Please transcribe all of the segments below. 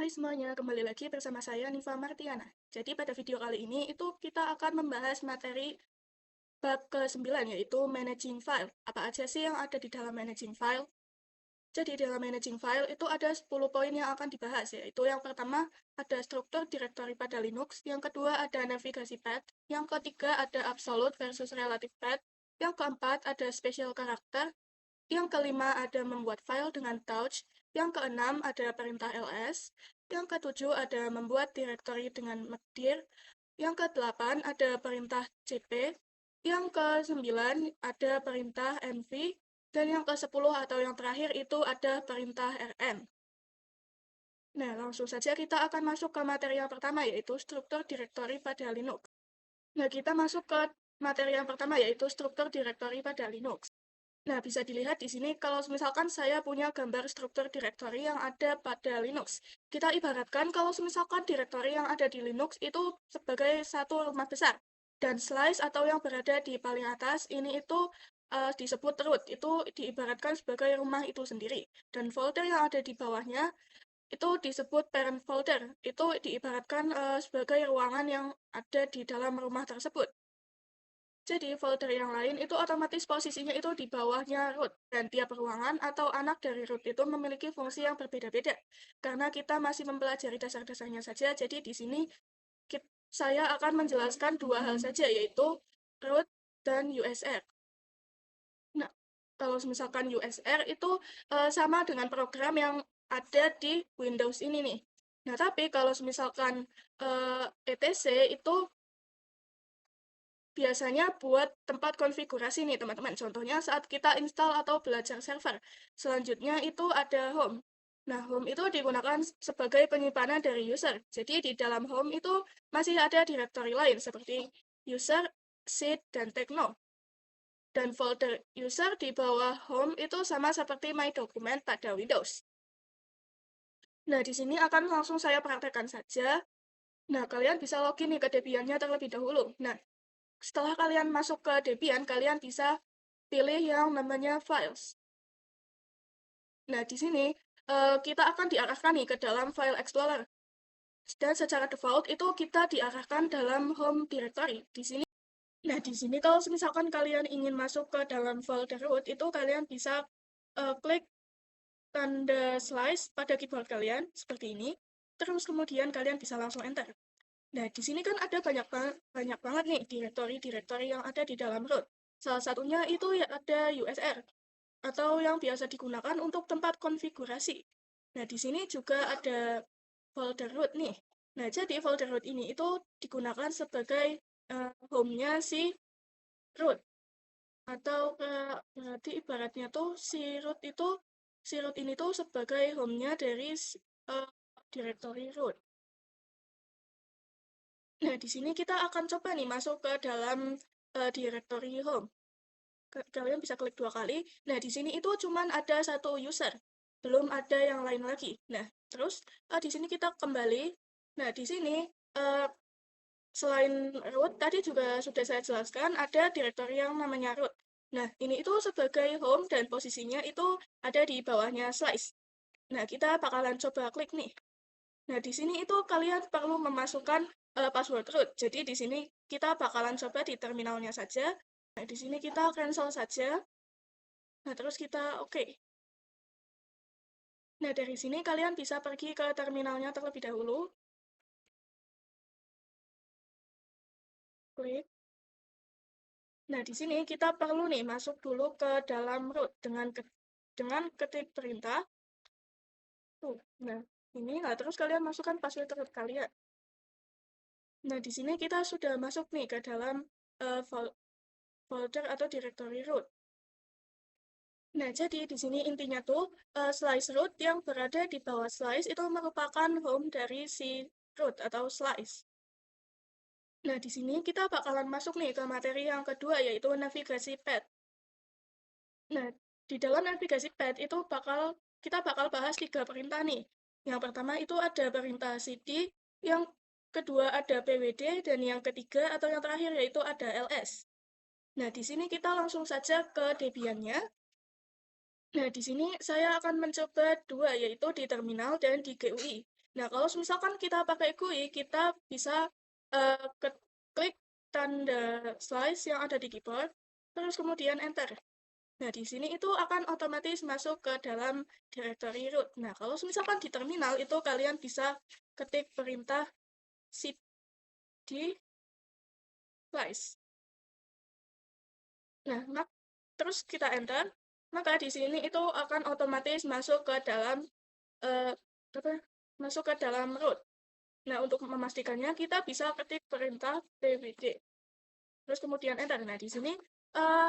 Hai semuanya, kembali lagi bersama saya Niva Martiana. Jadi pada video kali ini kita akan membahas materi bab ke-9 yaitu Managing File. Apa aja sih yang ada di dalam Managing File? Jadi dalam Managing File itu ada 10 poin yang akan dibahas, yaitu yang pertama ada struktur directory pada Linux, yang kedua ada navigasi path, yang ketiga ada absolute versus relative path, yang keempat ada special character, yang kelima ada membuat file dengan touch, yang keenam ada perintah ls, yang ketujuh ada membuat directory dengan mkdir, yang kedelapan ada perintah cp, yang kesembilan ada perintah mv, dan yang ke-10 atau yang terakhir itu ada perintah rm. Nah, langsung saja kita akan masuk ke materi yang pertama, yaitu struktur directory pada Linux. Nah, kita masuk ke materi yang pertama, yaitu struktur directory pada Linux. Nah, bisa dilihat di sini kalau misalkan saya punya gambar struktur directory yang ada pada Linux. Kita ibaratkan kalau misalkan directory yang ada di Linux itu sebagai satu rumah besar. Dan slice atau yang berada di paling atas ini itu disebut root. Itu diibaratkan sebagai rumah itu sendiri. Dan folder yang ada di bawahnya itu disebut parent folder. Itu diibaratkan sebagai ruangan yang ada di dalam rumah tersebut. Jadi, folder yang lain itu otomatis posisinya itu di bawahnya root, dan tiap ruangan atau anak dari root itu memiliki fungsi yang berbeda-beda. Karena kita masih mempelajari dasar-dasarnya saja, jadi di sini saya akan menjelaskan dua hal saja, yaitu root dan USR. Nah, kalau misalkan USR itu sama dengan program yang ada di Windows ini nih. Nah, tapi kalau misalkan etc itu biasanya buat tempat konfigurasi nih teman-teman. Contohnya saat kita install atau belajar server. Selanjutnya itu ada home. Nah, home itu digunakan sebagai penyimpanan dari user. Jadi di dalam home itu masih ada directory lain seperti user, seed, dan techno. Dan folder user di bawah home itu sama seperti my document pada Windows. Nah, di sini akan langsung saya praktekkan saja. Nah, kalian bisa login nih ke Debian-nya terlebih dahulu. Nah, setelah kalian masuk ke Debian, kalian bisa pilih yang namanya Files. Nah, di sini kita akan diarahkan nih ke dalam File Explorer. Dan secara default itu kita diarahkan dalam Home Directory. Nah, di sini kalau misalkan kalian ingin masuk ke dalam folder root, itu kalian bisa klik tanda slice pada keyboard kalian, seperti ini. Terus kemudian kalian bisa langsung enter. Nah, di sini kan ada banyak banget nih directory yang ada di dalam root. Salah satunya itu ya ada USR, atau yang biasa digunakan untuk tempat konfigurasi. Nah, di sini juga ada folder root nih. Nah, jadi folder root ini itu digunakan sebagai home-nya si root. Atau berarti ibaratnya tuh si root ini tuh sebagai home-nya dari directory root. Nah, di sini kita akan coba nih masuk ke dalam directory home. Kalian bisa klik 2 kali. Nah, di sini itu cuman ada satu user, belum ada yang lain lagi. Nah, terus di sini kita kembali. Nah, di sini selain root, tadi juga sudah saya jelaskan, ada directory yang namanya root. Nah, ini itu sebagai home dan posisinya itu ada di bawahnya slice. Nah, kita bakalan coba klik nih. Nah, di sini itu kalian perlu memasukkan password root. Jadi di sini kita bakalan coba di terminalnya saja. Nah, di sini kita cancel saja. Nah, terus kita oke. Nah, dari sini kalian bisa pergi ke terminalnya terlebih dahulu. Klik. Nah, di sini kita perlu nih masuk dulu ke dalam root dengan ketik perintah. Nah, ini. Nah, terus kalian masukkan password root kalian. Nah, di sini kita sudah masuk nih ke dalam folder atau directory root. Nah, jadi di sini intinya tuh slice root yang berada di bawah slice itu merupakan home dari si root atau slice. Nah, di sini kita bakalan masuk nih ke materi yang kedua, yaitu navigasi path. Nah, di dalam navigasi path itu kita bakal bahas 3 perintah nih. Yang pertama itu ada perintah cd, yang kedua ada pwd, dan yang ketiga atau yang terakhir yaitu ada ls. Nah, di sini kita langsung saja ke Debian-nya. Nah, di sini saya akan mencoba dua, yaitu di terminal dan di GUI. Nah, kalau misalkan kita pakai GUI, kita bisa klik tanda slice yang ada di keyboard, terus kemudian enter. Nah, di sini itu akan otomatis masuk ke dalam directory root. Nah, kalau misalkan di terminal itu kalian bisa ketik perintah cd slice. Nah, terus kita enter, maka di sini itu akan otomatis masuk ke dalam eh, apa? Masuk ke dalam root. Nah, untuk memastikannya kita bisa ketik perintah pwd. Terus kemudian enter. Nah, di sini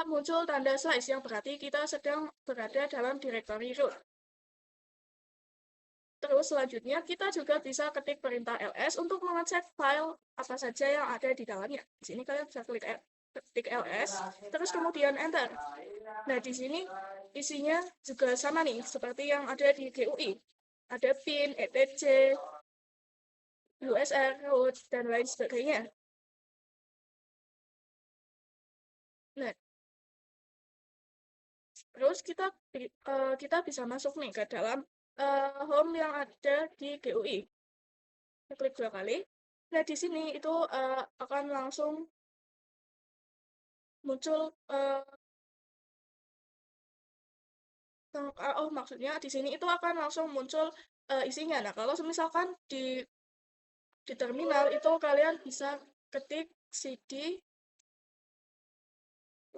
muncul tanda slice yang berarti kita sedang berada dalam directory root. Terus selanjutnya kita juga bisa ketik perintah ls untuk mengecek file apa saja yang ada di dalamnya. Di sini kalian bisa ketik ls, terus kemudian enter. Nah, di sini isinya juga sama nih, seperti yang ada di GUI. Ada pin, etc, USR, root, dan lain sebagainya. Nah, terus kita bisa masuk nih ke dalam home yang ada di GUI. Kita klik 2 kali. Nah, di sini itu akan langsung muncul maksudnya di sini itu akan langsung muncul isinya. Nah, kalau misalkan di terminal itu kalian bisa ketik cd,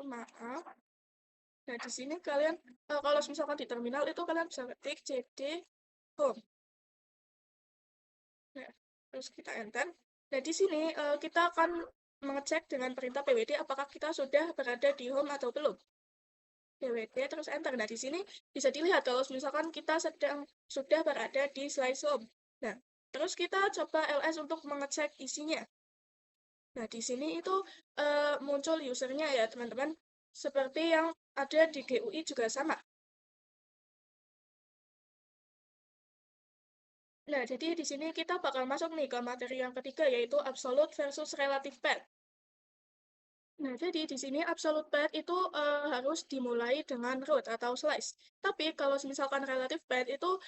maaf. Nah, di sini kalian kalau misalkan di terminal itu kalian bisa ketik cd home. Nah, terus kita enter. Nah, di sini kita akan mengecek dengan perintah pwd apakah kita sudah berada di home atau belum. pwd terus enter. Nah, di sini bisa dilihat kalau misalkan kita sudah berada di slice home. Nah, terus kita coba ls untuk mengecek isinya. Nah, di sini itu muncul usernya ya, teman-teman. Seperti yang ada di GUI juga sama. Nah, jadi di sini kita bakal masuk nih ke materi yang ketiga, yaitu absolute versus relative path. Nah, jadi di sini absolute path itu harus dimulai dengan root atau slice. Tapi kalau misalkan relative path itu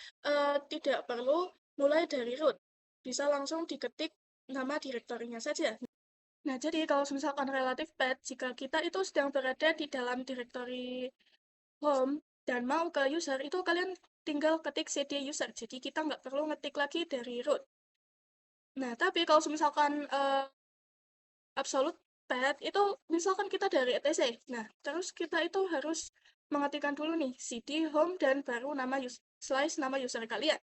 tidak perlu mulai dari root. Bisa langsung diketik nama direktorinya saja. Nah, jadi kalau misalkan relative path, jika kita itu sedang berada di dalam directory home dan mau ke user, itu kalian tinggal ketik cd user. Jadi kita nggak perlu ngetik lagi dari root. Nah, tapi kalau misalkan absolute path itu misalkan kita dari etc. Nah, terus kita itu harus mengetikkan dulu nih cd home dan baru nama slice nama user kalian.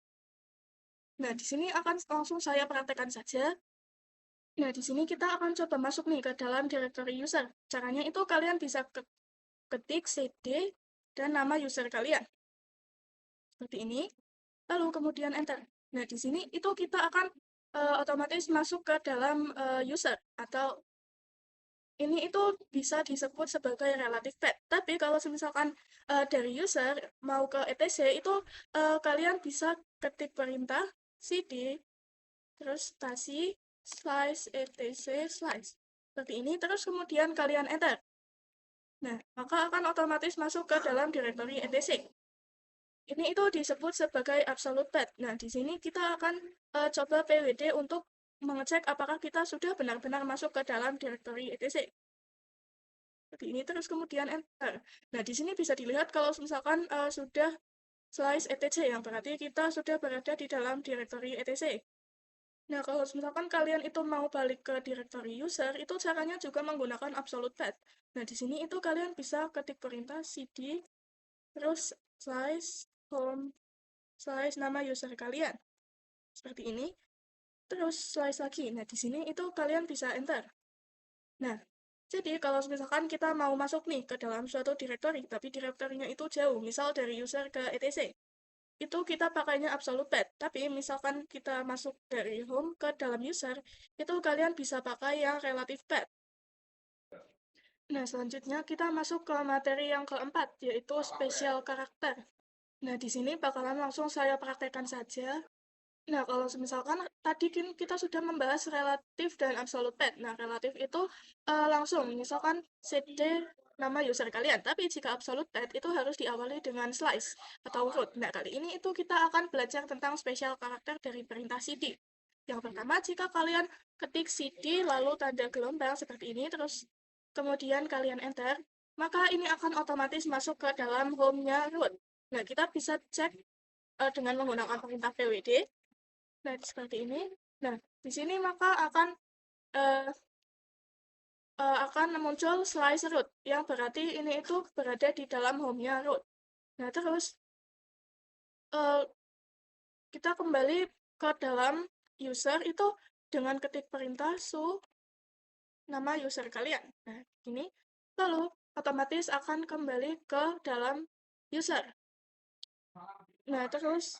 Nah, di sini akan langsung saya praktekkan saja. Nah, di sini kita akan coba masuk nih ke dalam directory user. Caranya itu kalian bisa ketik cd dan nama user kalian. Seperti ini. Lalu kemudian enter. Nah, di sini itu kita akan otomatis masuk ke dalam user atau ini itu bisa disebut sebagai relative path. Tapi kalau misalkan dari user mau ke etc itu kalian bisa ketik perintah cd terus spasi slice etc slice seperti ini terus kemudian kalian enter. Nah, maka akan otomatis masuk ke dalam directory etc. Ini itu disebut sebagai absolute path. Nah, di sini kita akan coba pwd untuk mengecek apakah kita sudah benar-benar masuk ke dalam directory etc. Seperti ini terus kemudian enter. Nah, di sini bisa dilihat kalau misalkan sudah slice etc yang berarti kita sudah berada di dalam directory etc. Nah, kalau misalkan kalian itu mau balik ke directory user, itu caranya juga menggunakan absolute path. Nah, di sini itu kalian bisa ketik perintah cd terus slice home slice nama user kalian. Seperti ini. Terus slice lagi. Nah, di sini itu kalian bisa enter. Nah, jadi kalau misalkan kita mau masuk nih ke dalam suatu directory, tapi direktorinya itu jauh, misal dari user ke etc, itu kita pakainya absolute path. Tapi misalkan kita masuk dari home ke dalam user, itu kalian bisa pakai yang relative path. Nah, selanjutnya kita masuk ke materi yang keempat, yaitu special character. Nah, di sini bakalan langsung saya praktekkan saja. Nah, kalau misalkan tadi kita sudah membahas relatif dan absolute path. Nah, relatif itu langsung, misalkan cd nama user kalian. Tapi jika absolute tet itu harus diawali dengan slice atau root. Nah, kali ini itu kita akan belajar tentang spesial karakter dari perintah cd. Yang pertama, jika kalian ketik cd lalu tanda gelombang seperti ini, terus kemudian kalian enter, maka ini akan otomatis masuk ke dalam home-nya root. Nah, kita bisa cek dengan menggunakan perintah pwd. Nah, seperti ini. Nah, di sini maka uh, akan muncul slice root, yang berarti ini itu berada di dalam home-nya root. Nah, terus uh, kita kembali ke dalam user itu dengan ketik perintah su nama user kalian. Nah, ini lalu otomatis akan kembali ke dalam user. Nah, terus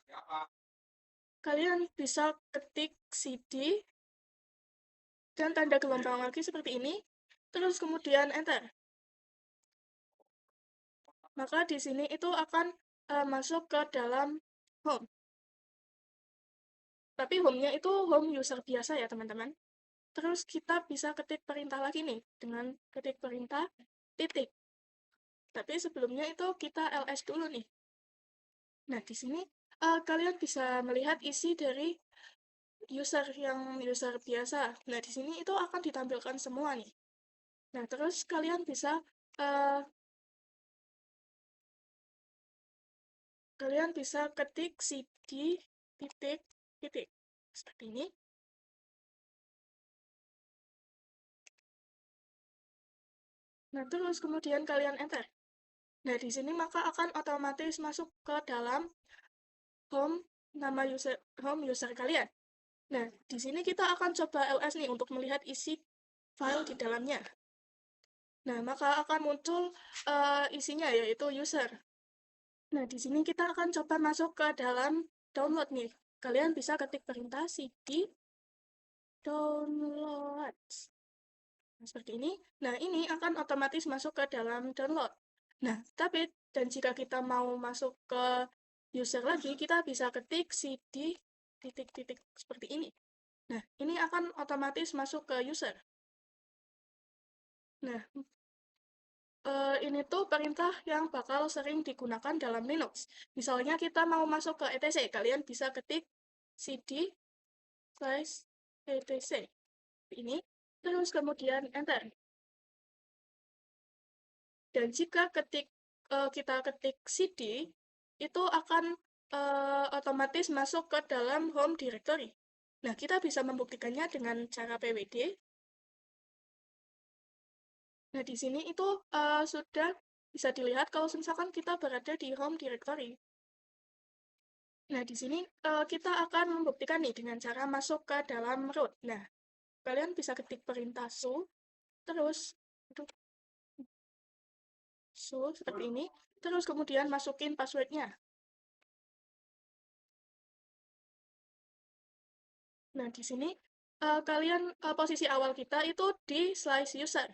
kalian bisa ketik cd dan tanda gelombang lagi seperti ini, terus kemudian enter. Maka di sini itu akan masuk ke dalam home. Tapi home-nya itu home user biasa ya, teman-teman. Terus kita bisa ketik perintah lagi nih, dengan ketik perintah titik. Tapi sebelumnya itu kita ls dulu nih. Nah, di sini kalian bisa melihat isi dari user yang user biasa. Nah, di sini itu akan ditampilkan semua nih. Nah, terus kalian bisa uh, ketik cd titik titik seperti ini. Nah, terus kemudian kalian enter. Nah, di sini maka akan otomatis masuk ke dalam home user kalian. Nah, di sini kita akan coba ls nih untuk melihat isi file di dalamnya. Nah, maka akan muncul isinya yaitu user. Nah, di sini kita akan coba masuk ke dalam download nih. Kalian bisa ketik perintah cd download. Nah, seperti ini. Nah, ini akan otomatis masuk ke dalam download. Nah, dan jika kita mau masuk ke user lagi, kita bisa ketik cd titik-titik seperti ini. Nah, ini akan otomatis masuk ke user. Nah, ini tuh perintah yang bakal sering digunakan dalam Linux. Misalnya kita mau masuk ke etc, kalian bisa ketik cd /etc ini, terus kemudian enter. Dan jika kita ketik cd, itu akan otomatis masuk ke dalam home directory. Nah, kita bisa membuktikannya dengan cara pwd. Nah, di sini itu sudah bisa dilihat kalau misalkan kita berada di home directory. Nah, di sini kita akan membuktikan nih dengan cara masuk ke dalam root. Nah, kalian bisa ketik perintah terus seperti ini, terus kemudian masukin passwordnya. Nah, di sini posisi awal kita itu di slice user.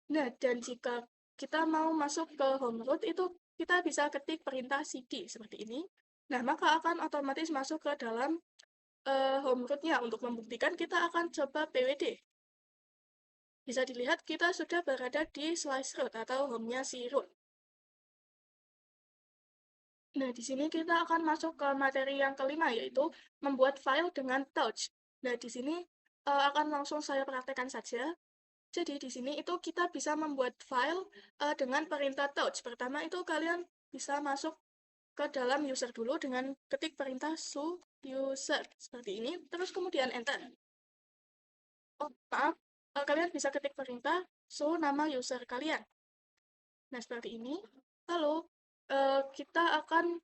Nah, dan jika kita mau masuk ke home root, itu kita bisa ketik perintah cd seperti ini. Nah, maka akan otomatis masuk ke dalam home root-nya. Untuk membuktikan, kita akan coba pwd. Bisa dilihat kita sudah berada di slice root atau home-nya si root. Nah, di sini kita akan masuk ke materi yang kelima, yaitu membuat file dengan touch. Nah, di sini akan langsung saya praktekkan saja. Jadi, di sini itu kita bisa membuat file dengan perintah touch. Pertama itu kalian bisa masuk ke dalam user dulu dengan ketik perintah su user seperti ini, terus kemudian enter. Oh, maaf, kalian bisa ketik perintah su nama user kalian. Nah, seperti ini. Lalu, kita akan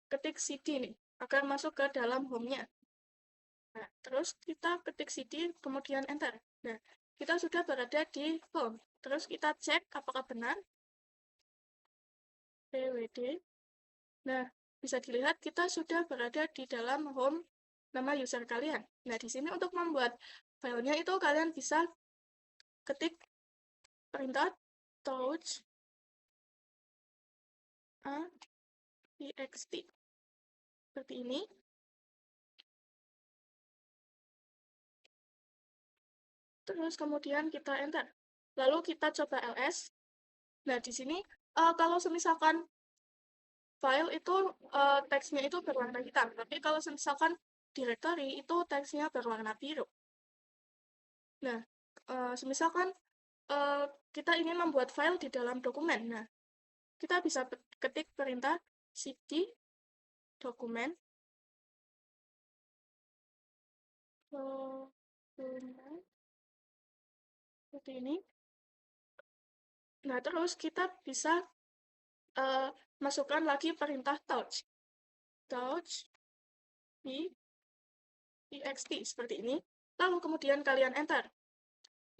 ketik cd nih, agar masuk ke dalam home-nya. Nah, terus kita ketik cd, kemudian enter. Nah, kita sudah berada di home. Terus kita cek apakah benar. pwd. Nah, bisa dilihat kita sudah berada di dalam home nama user kalian. Nah, di sini untuk membuat filenya itu kalian bisa ketik perintah touch a txt seperti ini. Terus kemudian kita enter. Lalu kita coba ls. Nah, di sini kalau semisalkan file itu teksnya itu berwarna hitam, tapi kalau misalkan directory itu teksnya berwarna biru. Nah, semisalkan kita ingin membuat file di dalam dokumen, nah kita bisa ketik perintah cd dokumen dokumen seperti ini. Nah, terus kita bisa masukkan lagi perintah touch di txt seperti ini, lalu kemudian kalian enter.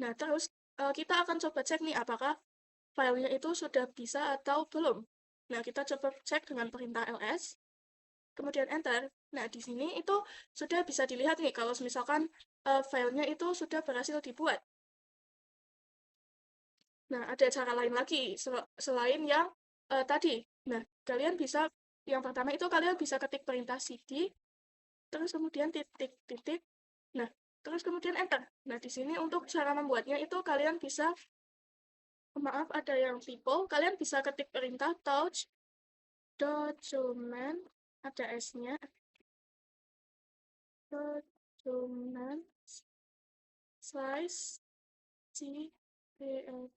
Nah, terus kita akan coba cek nih apakah filenya itu sudah bisa atau belum. Nah, kita coba cek dengan perintah ls, kemudian enter. Nah, di sini itu sudah bisa dilihat nih kalau misalkan filenya itu sudah berhasil dibuat. Nah, ada cara lain lagi selain yang tadi. Nah, kalian bisa, yang pertama itu kalian bisa ketik perintah cd, terus kemudian titik-titik, nah, terus kemudian enter. Nah, di sini untuk cara membuatnya itu kalian bisa, maaf ada yang typo, kalian bisa ketik perintah touch document, ada S-nya, document slice txt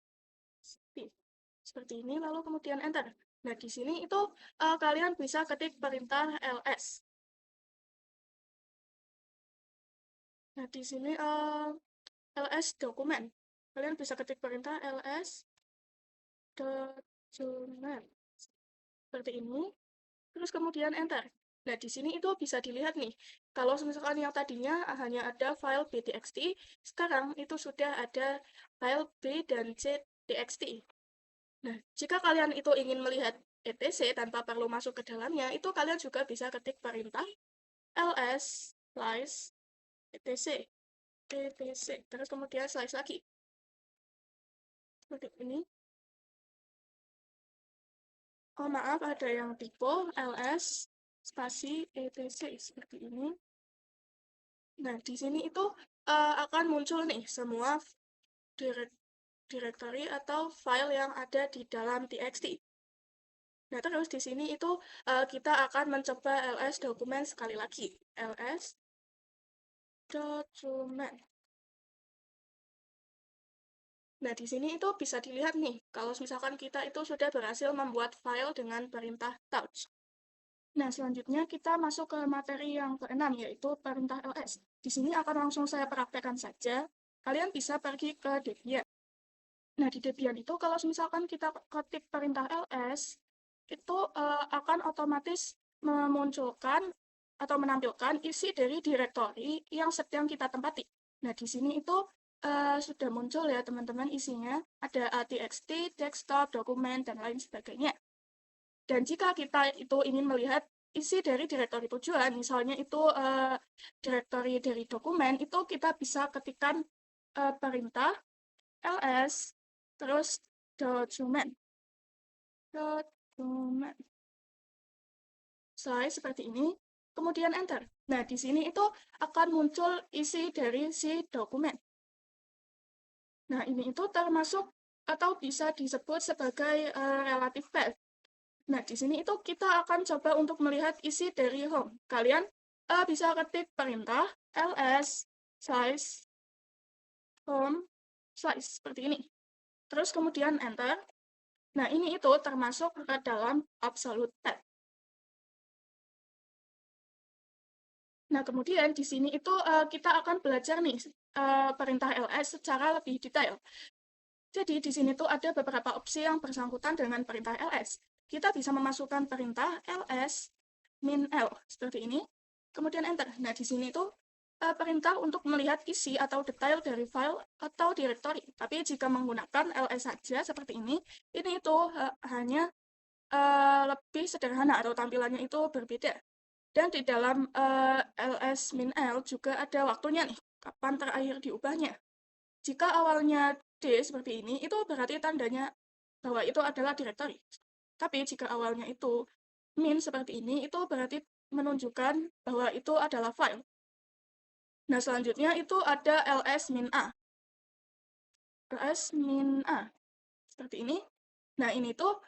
seperti ini, lalu kemudian enter. Nah, di sini itu kalian bisa ketik perintah ls. Nah, di sini ls dokumen. Kalian bisa ketik perintah ls document seperti ini, terus kemudian enter. Nah, di sini itu bisa dilihat nih, kalau misalkan yang tadinya hanya ada file b.txt, sekarang itu sudah ada file b dan c txt. Nah, jika kalian itu ingin melihat etc tanpa perlu masuk ke dalamnya, itu kalian juga bisa ketik perintah ls slice etc, terus kemudian slice lagi. Seperti ini. Oh, maaf, ada yang typo, ls spasi etc seperti ini. Nah, di sini itu akan muncul nih semua directory atau file yang ada di dalam txt. Nah, terus di sini itu kita akan mencoba ls dokumen sekali lagi. ls dokumen. Nah, di sini itu bisa dilihat nih, kalau misalkan kita itu sudah berhasil membuat file dengan perintah touch. Nah, selanjutnya kita masuk ke materi yang keenam, yaitu perintah ls. Di sini akan langsung saya praktekkan saja. Kalian bisa pergi ke Debian. Nah, di Debian itu kalau misalkan kita ketik perintah ls, itu akan otomatis memunculkan atau menampilkan isi dari directory yang sedang kita tempati. Nah, di sini itu sudah muncul ya teman-teman isinya. Ada txt, desktop, dokumen, dan lain sebagainya. Dan jika kita itu ingin melihat isi dari directory tujuan, misalnya itu directory dari dokumen, itu kita bisa ketikkan perintah ls, terus dokumen. Slide seperti ini, kemudian enter. Nah, di sini itu akan muncul isi dari si dokumen. Nah, ini itu termasuk atau bisa disebut sebagai relative path. Nah, di sini itu kita akan coba untuk melihat isi dari home. Kalian bisa ketik perintah ls slice home slice seperti ini. Terus kemudian enter. Nah, ini itu termasuk ke dalam absolute path. Nah, kemudian di sini itu kita akan belajar nih perintah ls secara lebih detail. Jadi, di sini tuh ada beberapa opsi yang bersangkutan dengan perintah ls. Kita bisa memasukkan perintah ls min l seperti ini, kemudian enter. Nah, di sini tuh perintah untuk melihat isi atau detail dari file atau directory. Tapi jika menggunakan ls saja seperti ini itu hanya lebih sederhana atau tampilannya itu berbeda. Dan di dalam ls min l juga ada waktunya nih, kapan terakhir diubahnya. Jika awalnya D seperti ini, itu berarti tandanya bahwa itu adalah directory. Tapi jika awalnya itu min seperti ini, itu berarti menunjukkan bahwa itu adalah file. Nah, selanjutnya itu ada ls min a. ls min a seperti ini. Nah, ini tuh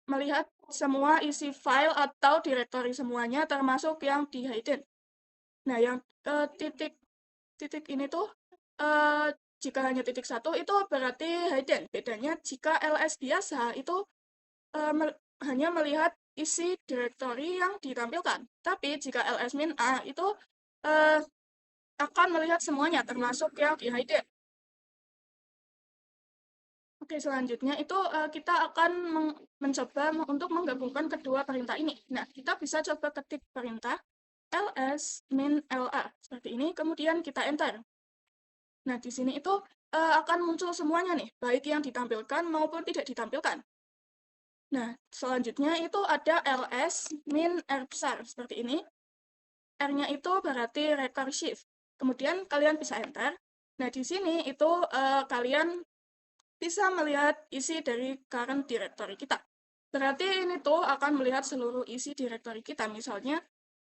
melihat semua isi file atau directory semuanya termasuk yang di hidden. Nah, yang titik ini tuh jika hanya titik satu itu berarti hidden. Bedanya jika ls biasa itu hanya melihat isi directory yang ditampilkan. Tapi jika ls-a itu uh, akan melihat semuanya termasuk yang di hidden. Oke, selanjutnya itu kita akan mencoba untuk menggabungkan kedua perintah ini. Nah, kita bisa coba ketik perintah ls min la seperti ini, kemudian kita enter. Nah, di sini itu akan muncul semuanya nih, baik yang ditampilkan maupun tidak ditampilkan. Nah, selanjutnya itu ada ls min r besar seperti ini. R-nya itu berarti recursive. Kemudian kalian bisa enter. Nah, di sini itu kalian bisa melihat isi dari current directory kita. Berarti ini tuh akan melihat seluruh isi directory kita. Misalnya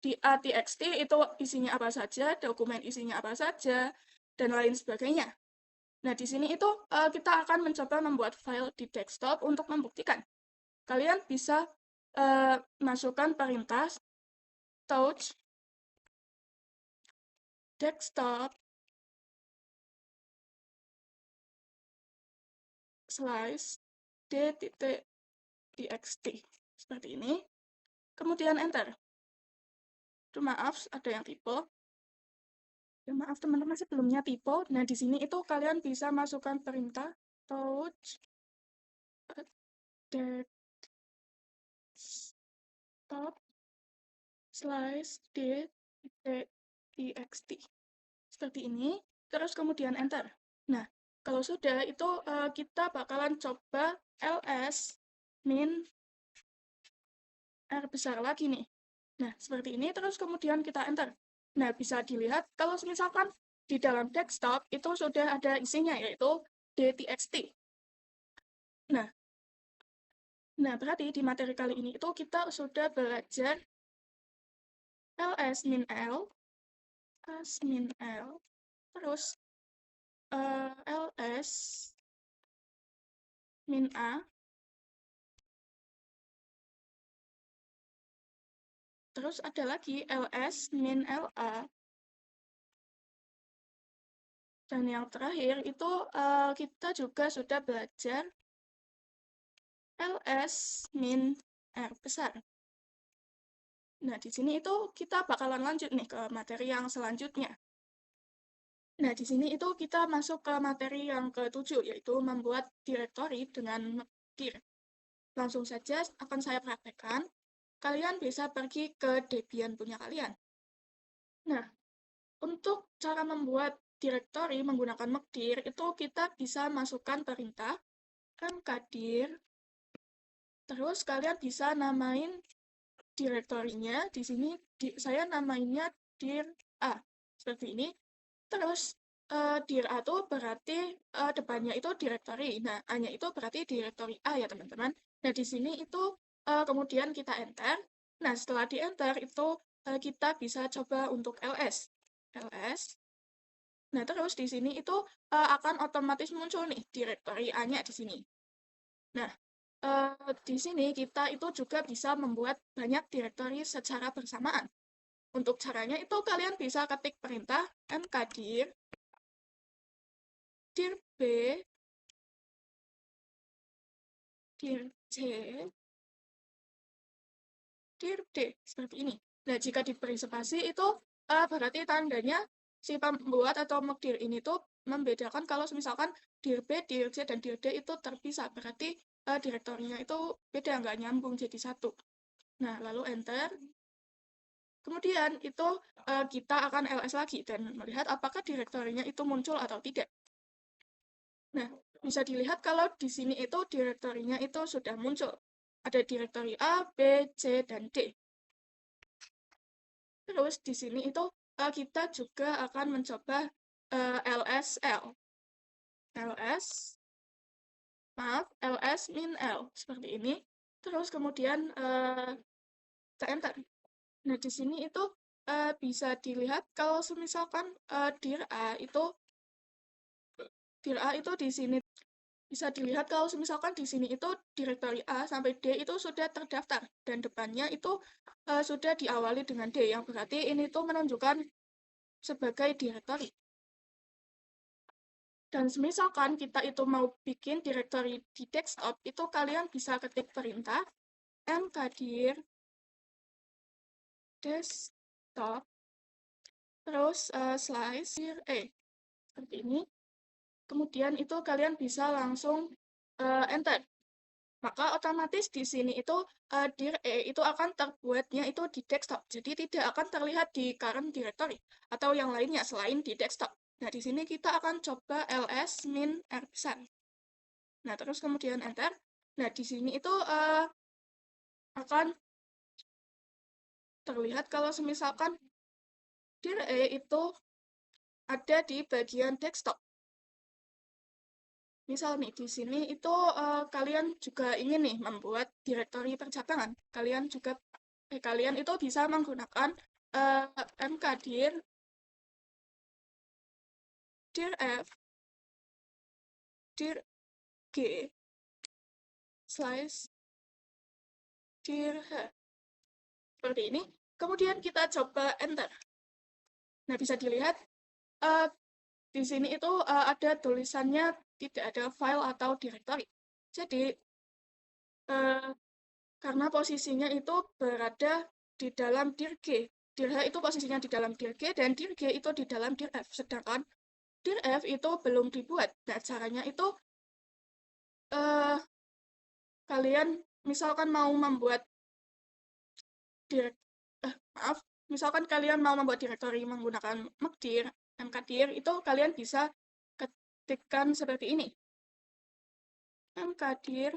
di a.txt itu isinya apa saja, dokumen isinya apa saja, dan lain sebagainya. Nah, di sini itu kita akan mencoba membuat file di desktop untuk membuktikan. Kalian bisa masukkan perintah touch desktop slice d.txt seperti ini, kemudian enter. Maaf, ada yang typo. Ya, maaf teman-teman, sebelumnya typo. Nah, di sini itu kalian bisa masukkan perintah touch desktop slice d.txt seperti ini, terus kemudian enter. Nah, kalau sudah itu kita bakalan coba ls min r besar lagi nih. Nah, seperti ini, terus kemudian kita enter. Nah, bisa dilihat kalau misalkan di dalam desktop itu sudah ada isinya, yaitu d.txt. Nah, berarti di materi kali ini itu kita sudah belajar ls min l, terus ls min a, terus ada lagi ls min la, dan yang terakhir itu kita juga sudah belajar ls min r besar. Nah, di sini itu kita bakalan lanjut nih ke materi yang selanjutnya. Nah, di sini itu kita masuk ke materi yang ke-7, yaitu membuat directory dengan dir. Langsung saja akan saya praktekkan. Kalian bisa pergi ke Debian punya kalian. Nah, untuk cara membuat directory menggunakan mkdir, itu kita bisa masukkan perintah mkdir, terus kalian bisa namain direktorinya. Di sini saya namainnya dir A seperti ini. Terus dir A itu berarti depannya itu directory. Nah, A-nya itu berarti directory A ya teman-teman. Nah, di sini itu kemudian kita enter. Nah, setelah di enter itu kita bisa coba untuk ls. Nah, terus di sini itu akan otomatis muncul nih directory A-nya di sini. Nah, di sini kita itu juga bisa membuat banyak directory secara bersamaan. Untuk caranya itu kalian bisa ketik perintah mkdir dir b, dir c, dir d seperti ini. Nah, jika diberi spasi itu berarti tandanya si pembuat atau mkdir ini tuh membedakan kalau misalkan dir b, dir c, dan dir d itu terpisah. Berarti direktorinya itu beda, nggak nyambung jadi satu. Nah, lalu enter. Kemudian itu kita akan ls lagi dan melihat apakah direktorinya itu muncul atau tidak. Nah, bisa dilihat kalau di sini itu direktorinya itu sudah muncul. Ada direktori A, B, C, dan D. Terus di sini itu kita juga akan mencoba lsl. ls min l seperti ini. Terus kemudian kita enter. Nah, di sini itu bisa dilihat kalau misalkan dir A itu di sini. Bisa dilihat kalau misalkan di sini itu direktori A sampai D itu sudah terdaftar dan depannya itu sudah diawali dengan D, yang berarti ini tuh menunjukkan sebagai direktori. Dan misalkan kita itu mau bikin direktori di desktop, itu kalian bisa ketik perintah mkdir desktop terus slice dir seperti ini. Kemudian itu kalian bisa langsung enter. Maka otomatis di sini itu dir itu akan terbuatnya itu di desktop. Jadi tidak akan terlihat di current directory atau yang lainnya selain di desktop. Nah, di sini kita akan coba ls min r besar. Nah, terus kemudian enter. Nah, di sini itu akan terlihat kalau misalkan dir itu ada di bagian desktop. Misal nih, di sini itu kalian juga ingin nih membuat direktori percabangan. Kalian itu bisa menggunakan mkdir dir f dir g slice dir h. Seperti ini. Kemudian kita coba enter. Nah, bisa dilihat uh, di sini itu ada tulisannya tidak ada file atau directory. Jadi, karena posisinya itu berada di dalam dir G. Dir H itu posisinya di dalam dir G, dan dir G itu di dalam dir F. Sedangkan dir F itu belum dibuat. Nah, caranya itu kalian misalkan mau membuat misalkan kalian mau membuat direktori menggunakan mkdir itu kalian bisa ketikkan seperti ini. Mkdir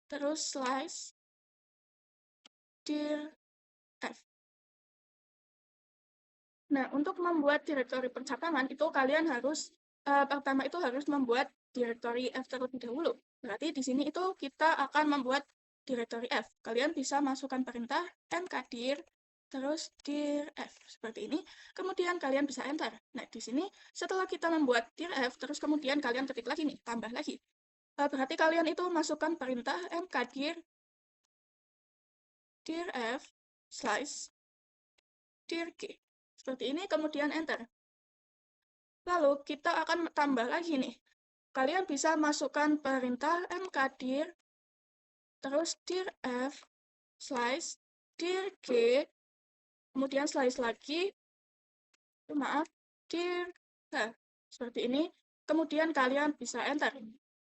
terus slice dir F. Nah, untuk membuat direktori percabangan itu kalian harus pertama itu harus membuat direktori F terlebih dahulu. Berarti di sini itu kita akan membuat direktori F. Kalian bisa masukkan perintah mkdir terus dir F seperti ini. Kemudian kalian bisa enter. Nah, di sini setelah kita membuat dir F terus kemudian kalian ketik lagi nih, tambah lagi. Berarti kalian itu masukkan perintah mkdir dir F slice dir G. Seperti ini, kemudian enter. Lalu kita akan tambah lagi nih. Kalian bisa masukkan perintah mkdir terus dir F slice dir G, kemudian slice lagi, maaf, dir H. Seperti ini. Kemudian kalian bisa enter.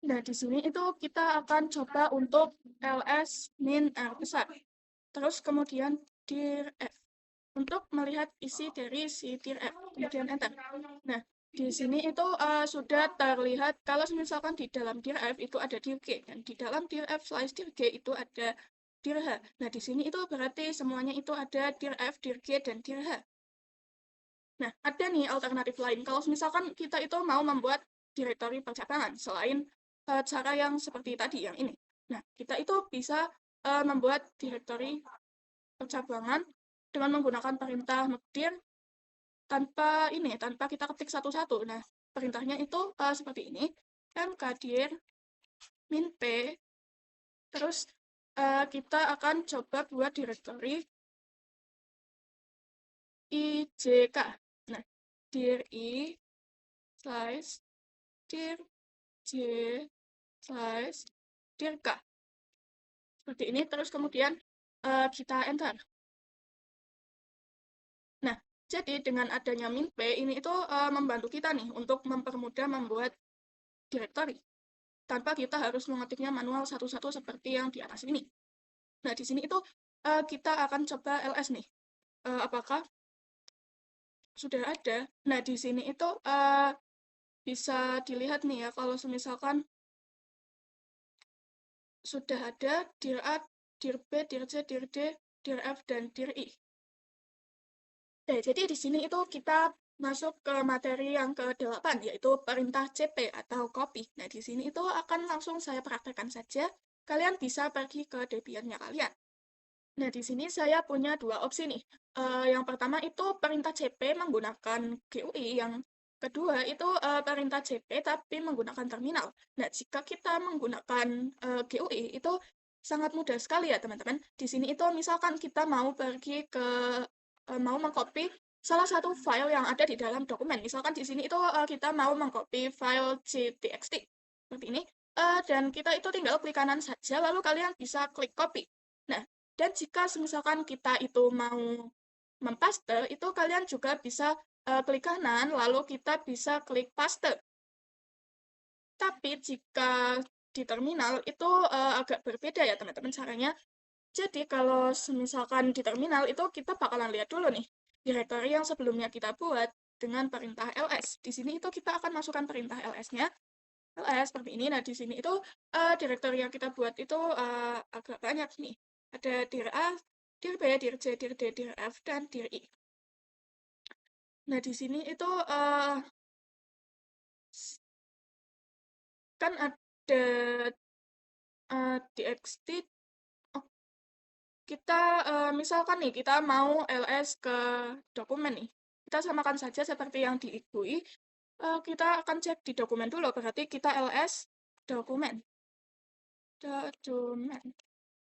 Nah, di sini itu kita akan coba untuk ls min r besar. Terus kemudian dir F. Untuk melihat isi dari si dir F. Kemudian enter. Nah, di sini itu sudah terlihat kalau misalkan di dalam dir F itu ada dir G, dan di dalam dir F slice dir G itu ada dir H. Nah, di sini itu berarti semuanya itu ada dir F, dir G, dan dir H. Nah, ada nih alternatif lain. Kalau misalkan kita itu mau membuat direktori percabangan selain cara yang seperti tadi, yang ini. Nah, kita itu bisa membuat direktori percabangan dengan menggunakan perintah mkdir tanpa kita ketik satu-satu. Nah, perintahnya itu seperti ini. Mkdir min p terus kita akan coba buat direktori ijk. Nah, dir i slice dir j slice dir k. Seperti ini, terus kemudian kita enter. Nah, jadi dengan adanya min p ini itu membantu kita nih untuk mempermudah membuat direktori tanpa kita harus mengetiknya manual satu-satu seperti yang di atas ini. Nah, di sini itu kita akan coba ls nih. Apakah sudah ada? Nah, di sini itu bisa dilihat nih ya, kalau misalkan sudah ada dir A, dir B, dir C, dir D, dir F, dan dir I. Jadi di sini itu kita masuk ke materi yang ke-8, yaitu perintah CP atau copy. Nah, di sini itu akan langsung saya praktekkan saja. Kalian bisa pergi ke Debian-nya kalian. Nah, di sini saya punya dua opsi nih. Yang pertama itu perintah CP menggunakan GUI, yang Kedua itu perintah CP tapi menggunakan terminal. Nah, jika kita menggunakan GUI itu sangat mudah sekali ya teman-teman. Di sini itu misalkan kita mau pergi ke mau mengcopy salah satu file yang ada di dalam dokumen. Misalkan di sini itu kita mau mengcopy file JTXT seperti ini. Dan kita itu tinggal klik kanan saja, lalu kalian bisa klik copy. Nah, dan jika misalkan kita itu mau mempaste, itu kalian juga bisa klik kanan, lalu kita bisa klik paste. Tapi jika di terminal itu agak berbeda ya teman-teman caranya. Jadi kalau misalkan di terminal itu kita bakalan lihat dulu nih directory yang sebelumnya kita buat dengan perintah ls. Di sini itu kita akan masukkan perintah ls-nya. LS seperti ini. Nah, di sini itu directory yang kita buat itu agak banyak nih. Ada dir A, dir B, dir C, dir D, dir F, dan dir I. Nah, di sini itu kan ada txt. Oh, kita misalkan nih kita mau ls ke dokumen nih. Kita samakan saja seperti yang di GUI. Kita akan cek di dokumen dulu. Berarti kita ls dokumen. Dokumen.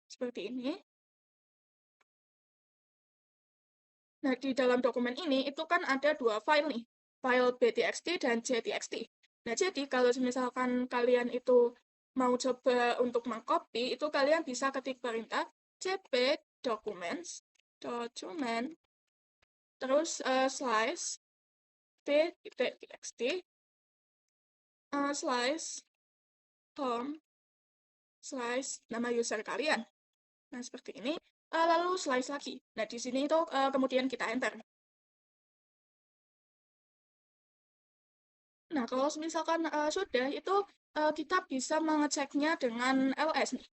Seperti ini. Nah, di dalam dokumen ini itu kan ada dua file nih, file btxt dan jtxt. Nah, jadi kalau misalkan kalian itu mau coba untuk mengcopy, itu kalian bisa ketik perintah cp documents, document, terus slice btxt, slice home, slice nama user kalian. Nah, seperti ini. Lalu slice lagi. Nah, di sini itu kemudian kita enter. Nah, kalau misalkan sudah, itu kita bisa mengeceknya dengan ls nih.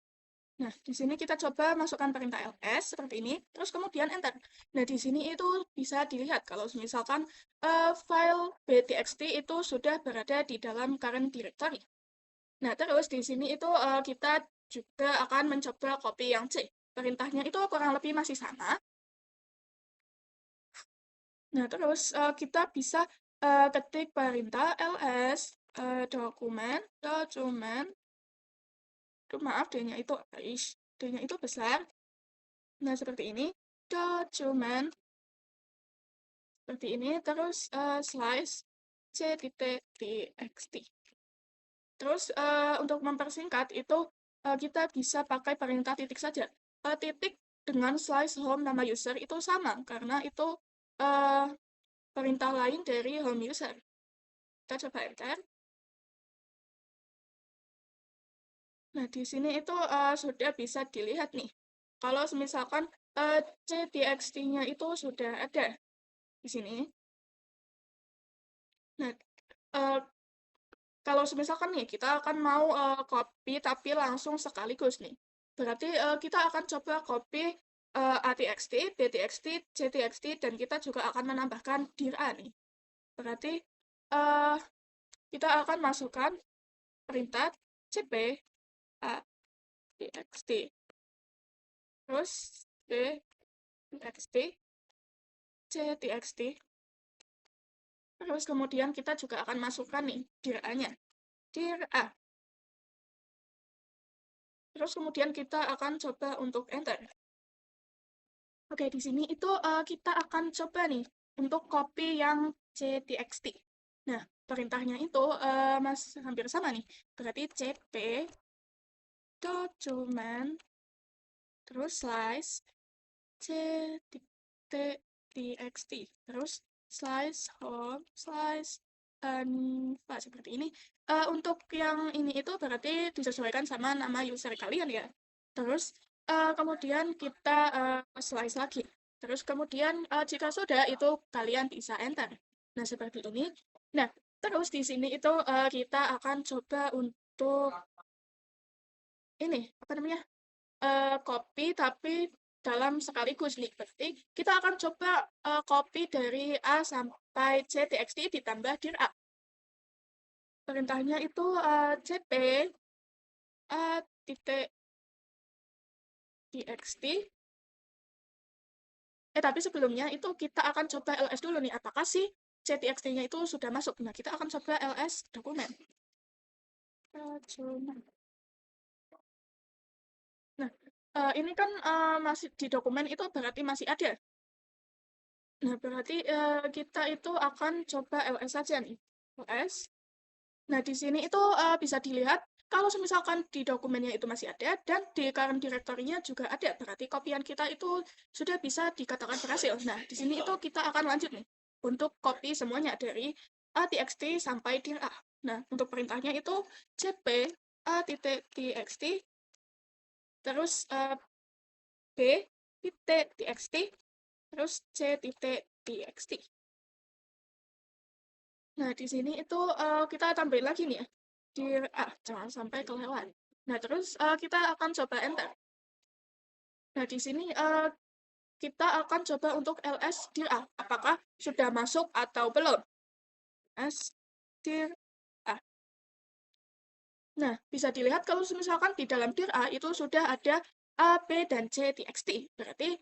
Nah, di sini kita coba masukkan perintah ls seperti ini, terus kemudian enter. Nah, di sini itu bisa dilihat kalau misalkan file btxt itu sudah berada di dalam current directory. Nah, terus di sini itu kita juga akan mencoba copy yang C. Perintahnya itu kurang lebih masih sama. Nah, terus kita bisa ketik perintah ls dokumen, maaf, D-nya itu D-nya itu besar. Nah, seperti ini, dokumen, seperti ini, terus slice c.txt. Terus untuk mempersingkat itu kita bisa pakai perintah titik saja. Titik dengan slice home nama user itu sama, karena itu uh, perintah lain dari home user. Kita coba enter. Nah, di sini itu sudah bisa dilihat nih. Kalau misalkan ctxt-nya itu sudah ada di sini. Nah, uh, kalau misalkan nih kita akan mau copy tapi langsung sekaligus nih. Berarti kita akan coba copy atxt, btxt, ctxt, dan kita juga akan menambahkan dir a nih. Berarti uh, kita akan masukkan perintah cp atxt. Terus txt, ctxt, terus kemudian kita juga akan masukkan nih dir a-nya, dir a. Terus kemudian kita akan coba untuk enter. Oke, di sini itu kita akan coba nih untuk copy yang ctxt. Nah, perintahnya itu hampir sama nih. Berarti cp document terus slice ctxt terus slice home slice seperti ini. Untuk yang ini itu berarti disesuaikan sama nama user kalian ya. Terus kemudian kita slice lagi. Terus kemudian jika sudah itu kalian bisa enter. Nah, seperti ini. Nah, terus di sini itu kita akan coba untuk ini apa namanya? Copy tapi dalam sekaligus nih. Berarti kita akan coba copy dari A sampai ctxt ditambah dir A. Perintahnya itu cp titik txt. Tapi sebelumnya itu kita akan coba ls dulu nih. Apakah sih ctxt-nya itu sudah masuk. Nah, kita akan coba ls dokumen. Nah, ini kan masih di dokumen itu berarti masih ada. Nah, berarti kita itu akan coba ls saja nih. ls. Nah, di sini itu bisa dilihat kalau misalkan di dokumennya itu masih ada dan di current directory-nya juga ada, berarti kopian kita itu sudah bisa dikatakan berhasil. Nah, di sini itu kita akan lanjut nih untuk copy semuanya dari a.txt sampai dir a. Nah, untuk perintahnya itu cp a.txt terus b.txt terus c.txt. Nah, di sini itu kita tambahin lagi nih ya. Dir A, jangan sampai kelewat. Nah, terus kita akan coba enter. Nah, di sini kita akan coba untuk ls dir A. Apakah sudah masuk atau belum? ls dir A. Nah, bisa dilihat kalau misalkan di dalam dir A itu sudah ada A, B, dan C txt. Berarti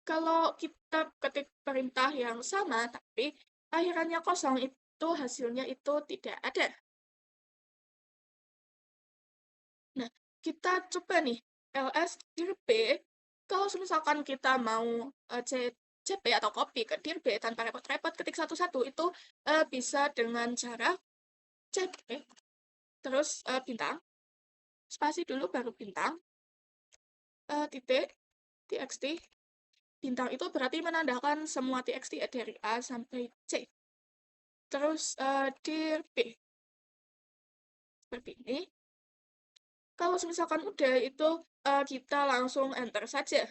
kalau kita ketik perintah yang sama, tapi akhirannya kosong, itu hasilnya itu tidak ada. Nah, kita coba nih, ls dir B, kalau misalkan kita mau cp atau copy ke dir B tanpa repot-repot ketik satu-satu, itu bisa dengan cara cp, terus bintang, spasi dulu baru bintang, titik, txt, bintang itu berarti menandakan semua txt dari A sampai C. Terus dir B, seperti ini. Kalau misalkan udah itu kita langsung enter saja.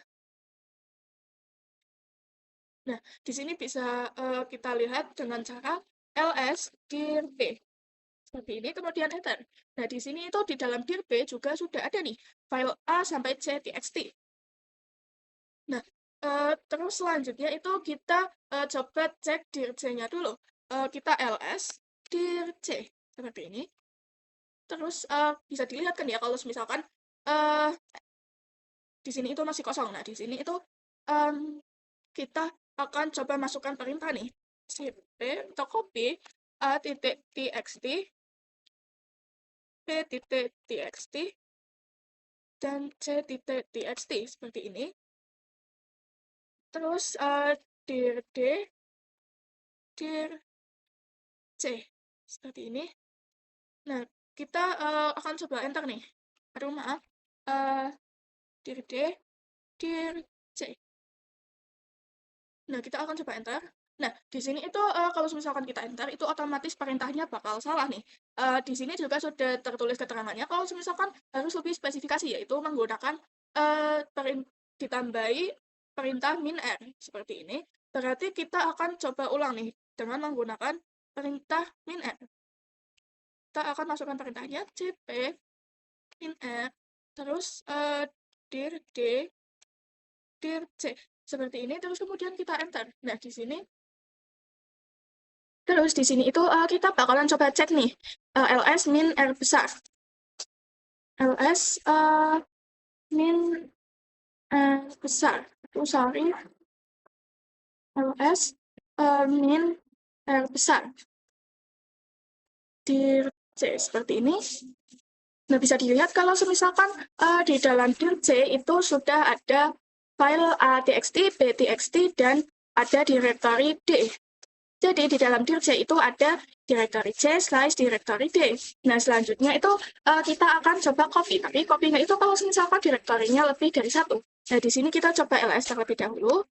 Nah, di sini bisa kita lihat dengan cara ls dir B. Seperti ini, kemudian enter. Nah, di sini itu di dalam dir B juga sudah ada nih, file A sampai C txt. Nah, terus selanjutnya itu kita coba cek dir C-nya dulu. Kita ls dir C, seperti ini. Terus bisa dilihat kan ya, kalau misalkan di sini itu masih kosong. Nah, di sini itu kita akan coba masukkan perintah nih, cp atau copy a.txt, b.txt, dan c.txt, seperti ini. Terus dir D, dir C, seperti ini. Nah, kita akan coba enter nih. Aduh, maaf. Dir D, dir C. Nah, kita akan coba enter. Nah, di sini itu kalau misalkan kita enter, itu otomatis perintahnya bakal salah nih. Di sini juga sudah tertulis keterangannya, kalau misalkan harus lebih spesifikasi, yaitu menggunakan ditambahi perintah min-r, seperti ini. Berarti kita akan coba ulang nih, dengan menggunakan perintah min-r. Kita akan masukkan perintahnya, cp min-r, terus dir D, dir C. Seperti ini, terus kemudian kita enter. Nah, di sini terus di sini itu kita bakalan coba cek nih, ls min r besar. ls min r besar. Sorry. ls min r besar. Dir C, seperti ini. Nah, bisa dilihat kalau misalkan di dalam dir C itu sudah ada file a.txt, b.txt, dan ada directory D. Jadi di dalam dir C itu ada directory C/directory D. Nah, selanjutnya itu kita akan coba copy. Tapi copy-nya itu kalau misalkan directory-nya lebih dari satu. Nah, di sini kita coba ls terlebih dahulu.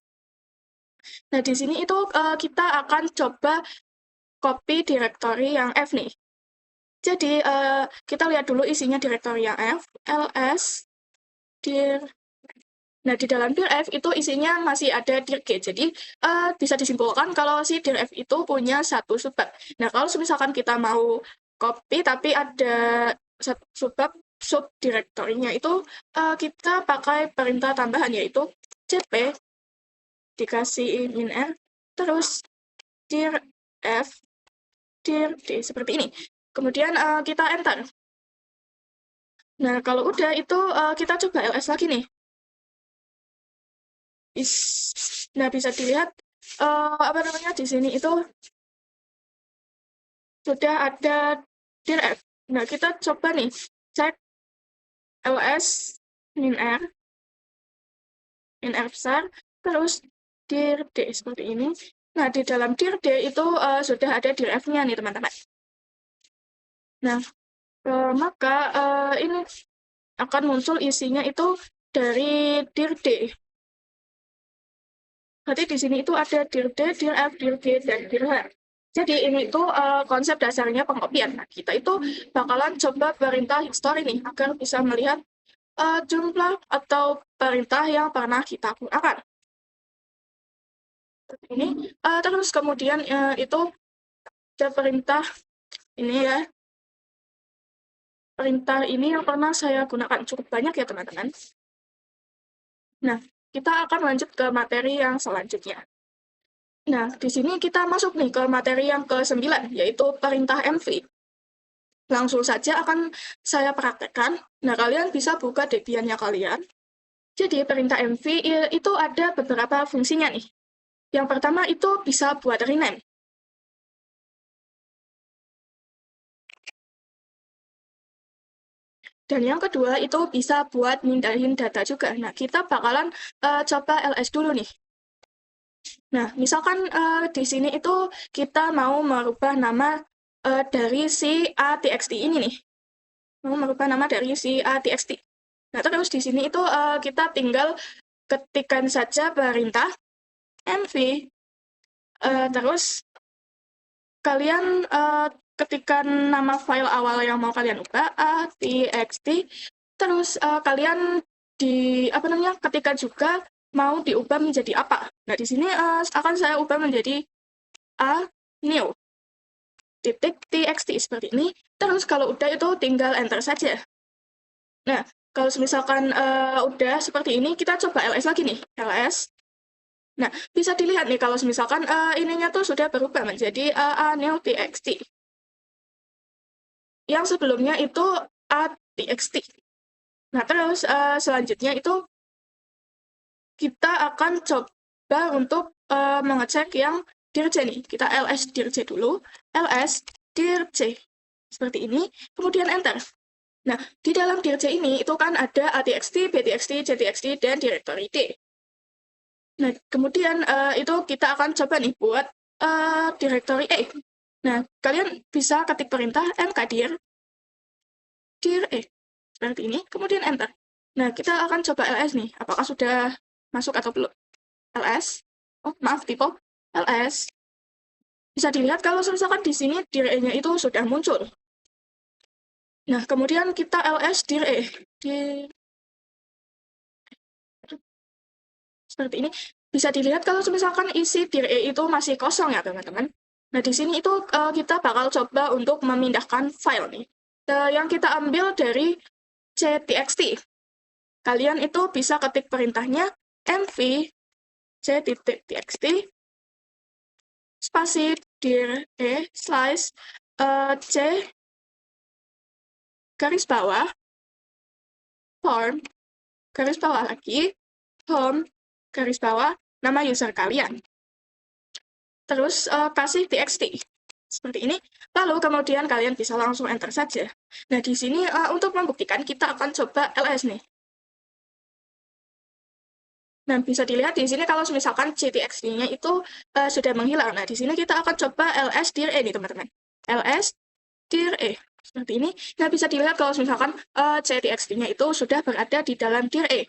Nah, di sini itu kita akan coba copy directory yang F nih. Jadi kita lihat dulu isinya directory yang F, ls dir. Nah, di dalam dir F itu isinya masih ada dir G. Jadi bisa disimpulkan kalau si dir F itu punya satu subbab. Nah, kalau misalkan kita mau copy tapi ada subbab subdirektorinya itu kita pakai perintah tambahan, yaitu cp dikasih min-r terus dir F dir D, seperti ini. Kemudian kita enter. Nah, kalau udah itu kita coba ls lagi nih. Nah, bisa dilihat apa namanya, di sini itu sudah ada dir F. Nah, kita coba nih cek ls min r besar, terus dir D seperti ini. Nah, di dalam dir D itu sudah ada dir F-nya nih, teman-teman. Nah, maka ini akan muncul isinya itu dari dir D. Berarti di sini itu ada dir D, dir F, dir G, dan dir H. Jadi ini itu konsep dasarnya pengkopian. Nah, kita itu bakalan coba perintah history nih, agar bisa melihat jumlah atau perintah yang pernah kita gunakan. Ini terus kemudian itu ada perintah ini ya. Perintah ini yang pernah saya gunakan cukup banyak ya, teman-teman. Nah, kita akan lanjut ke materi yang selanjutnya. Nah, di sini kita masuk nih ke materi yang ke-9, yaitu perintah MV. Langsung saja akan saya praktekkan. Nah, kalian bisa buka Debian-nya kalian. Jadi, perintah MV itu ada beberapa fungsinya nih. Yang pertama itu bisa buat rename. Dan yang kedua itu bisa buat mindahin data juga. Nah, kita bakalan coba ls dulu nih. Nah, misalkan di sini itu kita mau merubah nama dari si ATXT ini nih. Mau merubah nama dari si ATXT. Nah, terus di sini itu kita tinggal ketikkan saja perintah mv. Terus kalian ketikkan nama file awal yang mau kalian ubah, ATXT. Terus kalian ketikkan juga mau diubah menjadi apa. Nah, di sini akan saya ubah menjadi new .txt seperti ini. Terus kalau udah itu tinggal enter saja. Nah, kalau misalkan udah seperti ini, kita coba ls lagi nih, ls. Nah, bisa dilihat nih kalau misalkan ininya tuh sudah berubah menjadi new txt. Yang sebelumnya itu txt. Nah, terus selanjutnya itu kita akan coba untuk mengecek yang dir C nih. Kita ls dir C dulu, ls dir C. Seperti ini, kemudian enter. Nah, di dalam dir C ini itu kan ada ATXT, BTXT, JTXT, dan directory D. Nah, kemudian itu kita akan coba nih buat directory E. Nah, kalian bisa ketik perintah mkdir dir E. Seperti ini, kemudian enter. Nah, kita akan coba ls nih, apakah sudah masuk atau belum. ls, typo, ls. Bisa dilihat kalau misalkan di sini dir E-nya itu sudah muncul. Nah, kemudian kita ls dir E. Seperti ini. Bisa dilihat kalau misalkan isi dir E itu masih kosong ya, teman-teman. Nah, di sini itu kita bakal coba untuk memindahkan file nih. Yang kita ambil dari ctxt. Kalian itu bisa ketik perintahnya mv c.txt spasi dir E slice c garis bawah form garis bawah lagi home garis bawah nama user kalian. Terus kasih txt. Seperti ini. Lalu kemudian kalian bisa langsung enter saja. Nah, di sini untuk membuktikan kita akan coba ls nih. Nah, bisa dilihat di sini kalau misalkan ctxt-nya itu sudah menghilang. Nah, di sini kita akan coba ls dir E nih, teman-teman. ls dir E. Seperti ini. Nah, bisa dilihat kalau misalkan ctxt-nya itu sudah berada di dalam dir E.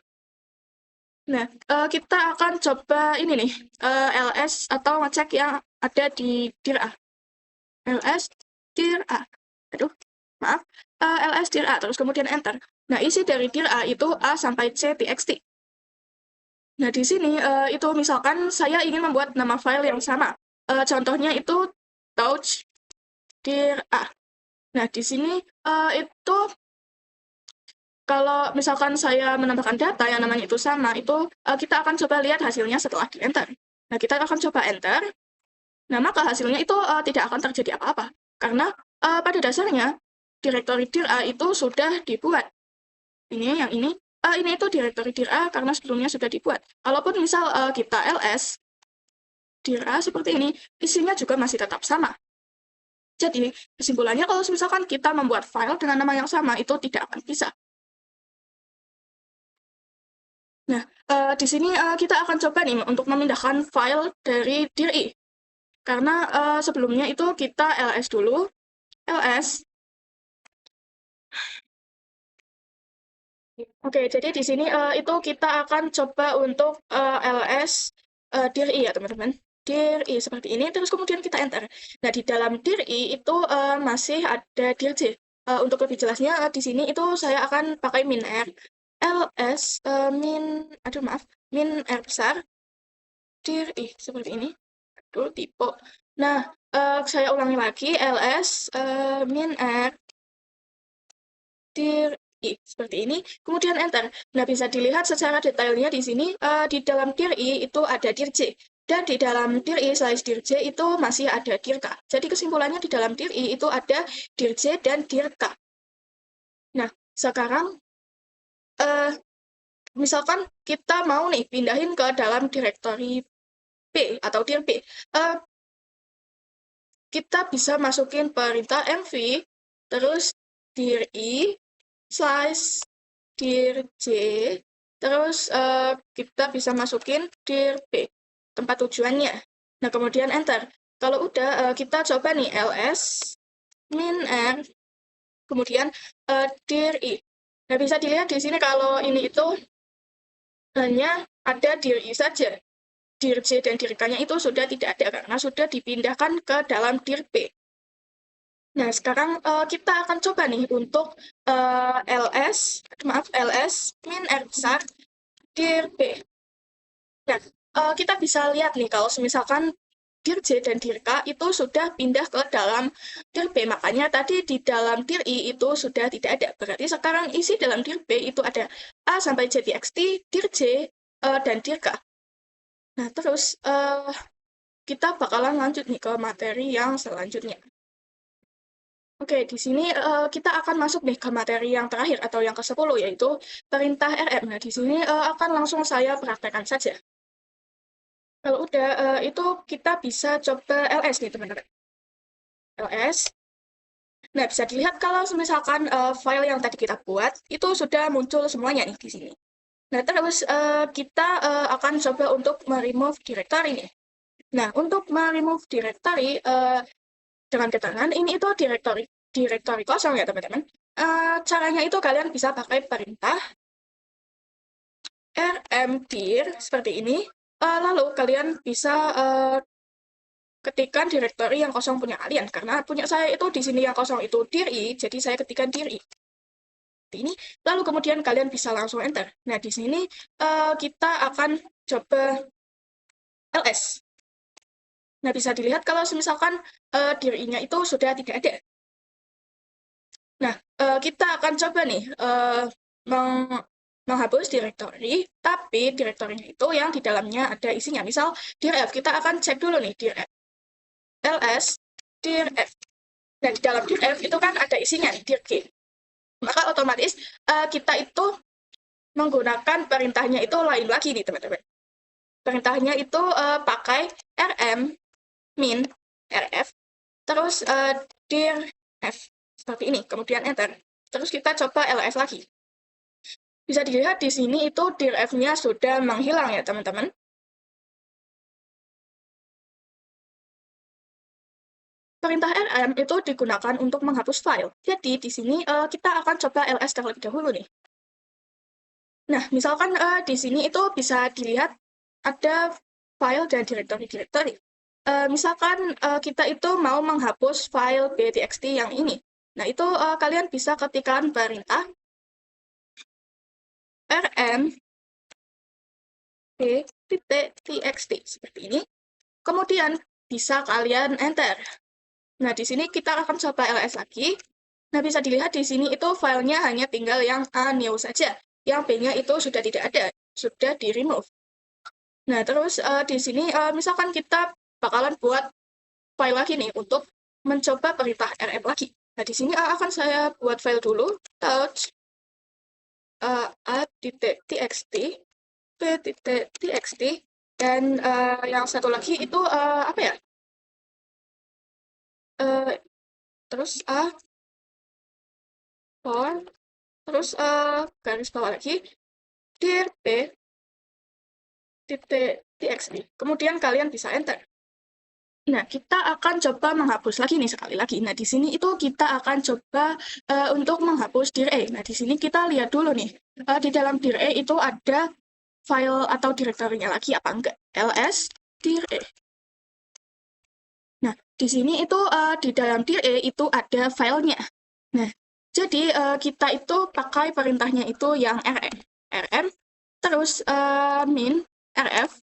Nah, kita akan coba ini nih, ls atau ngecek yang ada di dir A. ls dir A. Aduh, maaf. ls dir A, terus kemudian enter. Nah, isi dari dir A itu A sampai C txt. Nah, di sini itu misalkan saya ingin membuat nama file yang sama. Contohnya itu touch dir A. Nah, di sini itu kalau misalkan saya menambahkan data yang namanya itu sama, itu kita akan coba lihat hasilnya setelah di enter. Nah, kita akan coba enter. Nah, maka hasilnya itu tidak akan terjadi apa-apa. Karena pada dasarnya, directory dir A itu sudah dibuat. Ini yang ini itu directory dir A karena sebelumnya sudah dibuat. Kalaupun misal kita ls, dir A seperti ini, isinya juga masih tetap sama. Jadi, kesimpulannya kalau misalkan kita membuat file dengan nama yang sama, itu tidak akan bisa. Nah, di sini kita akan coba nih untuk memindahkan file dari dir I. Karena sebelumnya itu kita ls dulu, ls. Oke, jadi di sini itu kita akan coba untuk ls dir I ya teman-teman. Dir I seperti ini, terus kemudian kita enter. Nah, di dalam dir I itu masih ada dir J. Untuk lebih jelasnya di sini itu saya akan pakai min r, ls min r besar, dir I seperti ini. Aduh, tipe. Nah, saya ulangi lagi, ls min r dir I seperti ini, kemudian enter. Nah, bisa dilihat secara detailnya di sini, di dalam dir I itu ada dir J, dan di dalam dir I slash dir J itu masih ada dir K. Jadi kesimpulannya di dalam dir I itu ada dir J dan dir K. Nah, sekarang misalkan kita mau nih pindahin ke dalam direktori P atau dir P. Kita bisa masukin perintah mv, terus dir I slash dir J, terus kita bisa masukin dir P, tempat tujuannya. Nah, kemudian enter. Kalau udah, kita coba nih ls min r, kemudian dir I. Nah, bisa dilihat di sini kalau ini itu hanya ada dir I saja. Dir J dan dir K-nya itu sudah tidak ada karena sudah dipindahkan ke dalam dir P. Nah, sekarang kita akan coba nih untuk ls min r besar dir P. Nah, kita bisa lihat nih kalau misalkan dir J dan dir K itu sudah pindah ke dalam dir P. Makanya tadi di dalam dir I itu sudah tidak ada. Berarti sekarang isi dalam dir P itu ada A sampai J txt, dir J, dan dir K. Nah, terus kita bakalan lanjut nih ke materi yang selanjutnya. Oke, di sini kita akan masuk nih ke materi yang terakhir atau yang ke-10, yaitu perintah RM. Nah, di sini akan langsung saya praktekkan saja. Kalau udah, itu kita bisa coba ls nih, teman-teman. ls. Nah, bisa dilihat kalau misalkan file yang tadi kita buat, itu sudah muncul semuanya nih di sini. Nah, terus kita akan coba untuk remove directory nih. Nah, untuk remove directory, dengan keterangan ini itu directory kosong ya teman-teman. Caranya itu kalian bisa pakai perintah rmdir seperti ini. Lalu kalian bisa ketikkan directory yang kosong punya kalian. Karena punya saya itu di sini yang kosong itu dir I, jadi saya ketikkan dir I. Ini. Lalu kemudian kalian bisa langsung enter. Nah, di sini kita akan coba ls. Nah, bisa dilihat kalau misalkan dir I-nya itu sudah tidak ada. Nah, kita akan coba nih menghapus directory, tapi direktorinya itu yang di dalamnya ada isinya. Misal dir F, kita akan cek dulu nih dir F. ls dir F. Dan di dalam dir F itu kan ada isinya nih, dir G. Maka otomatis kita itu menggunakan perintahnya itu lain lagi nih, teman-teman. Perintahnya itu pakai rm min rf, terus dir F. Seperti ini, kemudian enter. Terus kita coba ls lagi. Bisa dilihat di sini itu dir F-nya sudah menghilang ya, teman-teman. Perintah rm itu digunakan untuk menghapus file. Jadi di sini kita akan coba ls terlebih dahulu nih. Nah, misalkan di sini itu bisa dilihat ada file dan directory. Misalkan kita itu mau menghapus file btxt yang ini. Nah, itu kalian bisa ketikkan perintah rm b.txt seperti ini. Kemudian bisa kalian enter. Nah, di sini kita akan coba ls lagi. Nah, bisa dilihat di sini itu filenya hanya tinggal yang a new saja. Yang b-nya itu sudah tidak ada, sudah di-remove. Nah, terus di sini misalkan kita bakalan buat file lagi nih untuk mencoba perintah rm lagi. Nah, di sini akan saya buat file dulu, touch a.txt, b.txt, Dan yang satu lagi itu apa ya? Terus A, for, terus garis bawah lagi, dir P, titik txt. Kemudian kalian bisa enter. Nah, kita akan coba menghapus lagi nih sekali lagi. Nah, di sini itu kita akan coba untuk menghapus dir E. Nah, di sini kita lihat dulu nih. Di dalam dir E itu ada file atau direktorinya lagi apa enggak? ls dir E. Nah, di sini itu di dalam dir E itu ada filenya. Nah, jadi kita itu pakai perintahnya itu yang rm terus min rf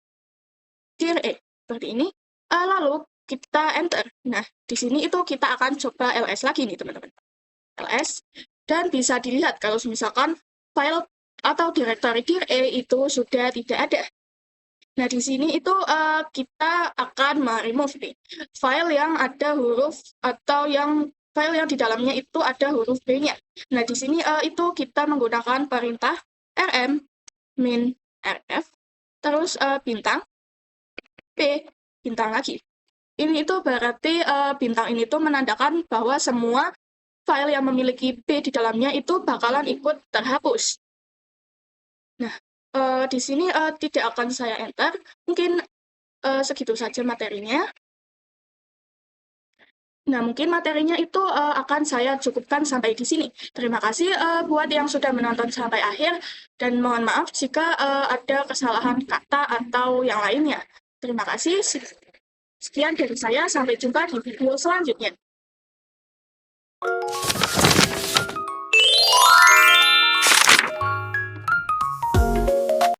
dir E seperti ini. Lalu kita enter. Nah, di sini itu kita akan coba ls lagi nih teman-teman. ls dan bisa dilihat kalau misalkan file atau directory dir E itu sudah tidak ada. Nah, di sini itu kita akan meremove nih file yang ada huruf atau yang file yang di dalamnya itu ada huruf B-nya. Nah, di sini itu kita menggunakan perintah rm min rf terus bintang p bintang lagi. Ini itu berarti bintang ini tuh menandakan bahwa semua file yang memiliki B di dalamnya itu bakalan ikut terhapus. Nah, di sini tidak akan saya enter. Mungkin segitu saja materinya. Nah, mungkin materinya itu akan saya cukupkan sampai di sini. Terima kasih buat yang sudah menonton sampai akhir, dan mohon maaf jika ada kesalahan kata atau yang lainnya. Terima kasih. Sekian dari saya, sampai jumpa di video selanjutnya.